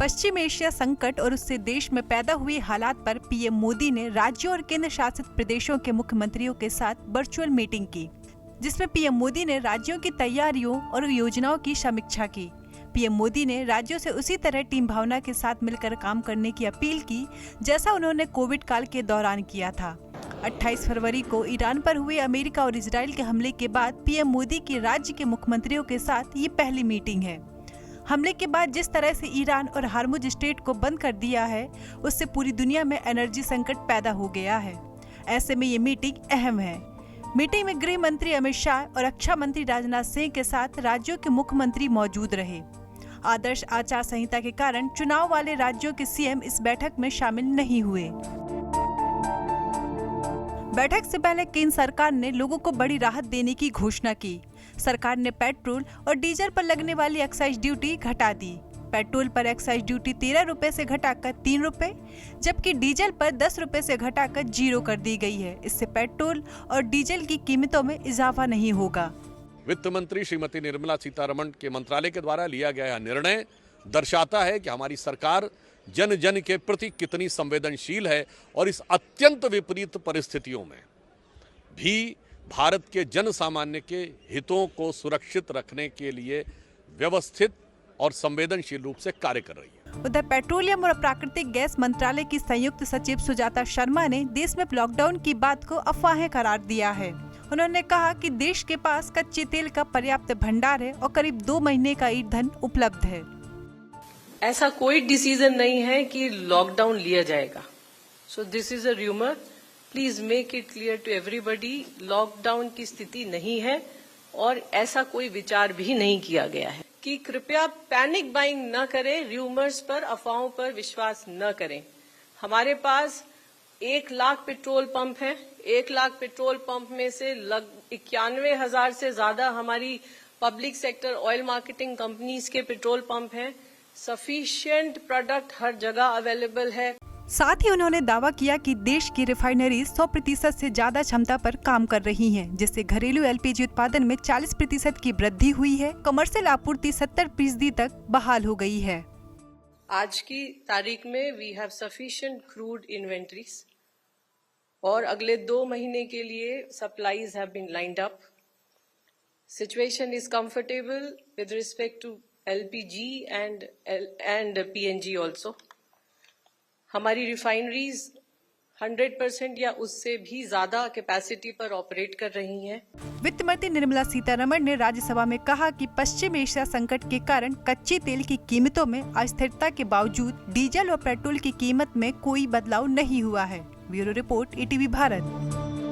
पश्चिम Asia संकट और उससे देश में पैदा हुए हालात पर पीएम मोदी ने राज्यों और केंद्र शासित प्रदेशों के मुख्यमंत्रियों के साथ वर्चुअल मीटिंग की, जिसमें पीएम मोदी ने राज्यों की तैयारियों और योजनाओं की समीक्षा की। पीएम मोदी ने राज्यों से उसी तरह टीम भावना के साथ मिलकर काम करने की अपील की, जैसा उन्होंने कोविड काल के दौरान किया था। 28 फरवरी को ईरान पर हुए अमेरिका और इजराइल के हमले के बाद पीएम मोदी की राज्य के मुख्यमंत्रियों के साथ ये पहली मीटिंग है। हमले के बाद जिस तरह से ईरान और हार्मुज स्ट्रेट को बंद कर दिया है, उससे पूरी दुनिया में एनर्जी संकट पैदा हो गया है। ऐसे में ये मीटिंग अहम है। मीटिंग में गृह मंत्री अमित शाह और रक्षा मंत्री राजनाथ सिंह के साथ राज्यों के मुख्यमंत्री मौजूद रहे। आदर्श आचार संहिता के कारण चुनाव वाले राज्यों के सीएम इस बैठक में शामिल नहीं हुए। बैठक से पहले केंद्र सरकार ने लोगों को बड़ी राहत देने की घोषणा की। सरकार ने पेट्रोल और डीजल पर लगने वाली एक्साइज ड्यूटी घटा दी। पेट्रोल पर एक्साइज ड्यूटी 13 रुपए से घटाकर 3 रुपए, जबकि डीजल पर 10 रुपए से घटाकर 0 कर दी गई है। इससे पेट्रोल और डीजल की कीमतों में इजाफा नहीं होगा। वित्त मंत्री श्रीमती निर्मला सीतारमण के मंत्रालय के द्वारा लिया गया निर्णय दर्शाता है कि हमारी सरकार जन जन के प्रति कितनी संवेदनशील है और इस अत्यंत विपरीत परिस्थितियों में भी भारत के जन सामान्य के हितों को सुरक्षित रखने के लिए व्यवस्थित और संवेदनशील रूप से कार्य कर रही है। उधर पेट्रोलियम और प्राकृतिक गैस मंत्रालय की संयुक्त सचिव सुजाता शर्मा ने देश में लॉकडाउन की बात को अफवाहें करार दिया है। उन्होंने कहा कि देश के पास कच्चे तेल का पर्याप्त भंडार है और करीब 2 महीने का ईंधन उपलब्ध है। ऐसा कोई डिसीजन नहीं है कि लॉकडाउन लिया जाएगा। So this is a rumour. Please make it clear to everybody, lockdown की स्थिति नहीं है और ऐसा कोई विचार भी नहीं किया गया है। कि कृपया पैनिक बाइंग न करें, र्यूमर्स पर, अफवाहों पर विश्वास न करें। हमारे पास 1 लाख पेट्रोल पंप है। 1 लाख पेट्रोल पंप में से 91,000 से ज्यादा हमारी public sector oil marketing companies के पेट्रोल पंप हैं। सफिशिएंट प्रोडक्ट हर जगह अवेलेबल है। साथ ही उन्होंने दावा किया कि देश की रिफाइनरीज 100% से ज्यादा क्षमता पर काम कर रही हैं, जिससे घरेलू एलपीजी उत्पादन में 40% की वृद्धि हुई है। कमर्शियल आपूर्ति 70% तक बहाल हो गई है। आज की तारीख में we have sufficient crude inventories और अगले 2 महीने के लिए supplies have been lined up. Situation is comfortable with respect to LPG and PNG also। हमारी रिफाइनरीज 100% या उससे भी ज्यादा कैपेसिटी पर ऑपरेट कर रही हैं। वित्त मंत्री निर्मला सीतारमण ने राज्यसभा में कहा कि पश्चिम एशिया संकट के कारण कच्चे तेल की कीमतों में अस्थिरता के बावजूद डीजल और पेट्रोल की कीमत में कोई बदलाव नहीं हुआ है। Bureau report, ETV Bharat.